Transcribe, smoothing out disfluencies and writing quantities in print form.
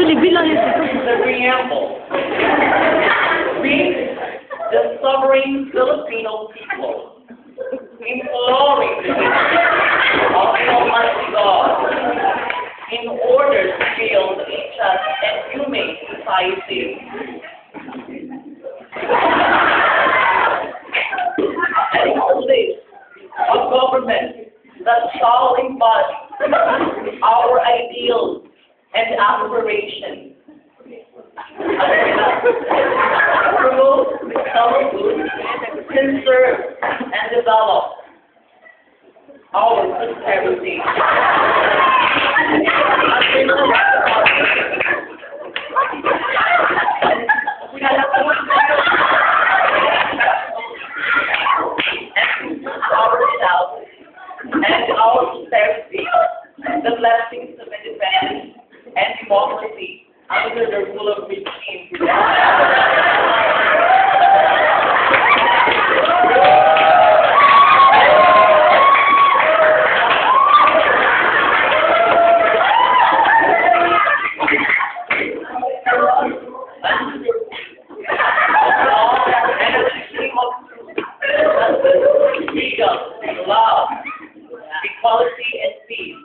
The preamble. We, the sovereign Filipino people, imploring the wisdom of the Almighty God in order to build a just and humane society. And establish a government that shall embody our ideals and aspirations. Promote, celebrate, conserve, and develop our prosperity. Ourselves and our prosperity, the blessings of independence and democracy under the rule of regime. Freedom, love, equality, and peace.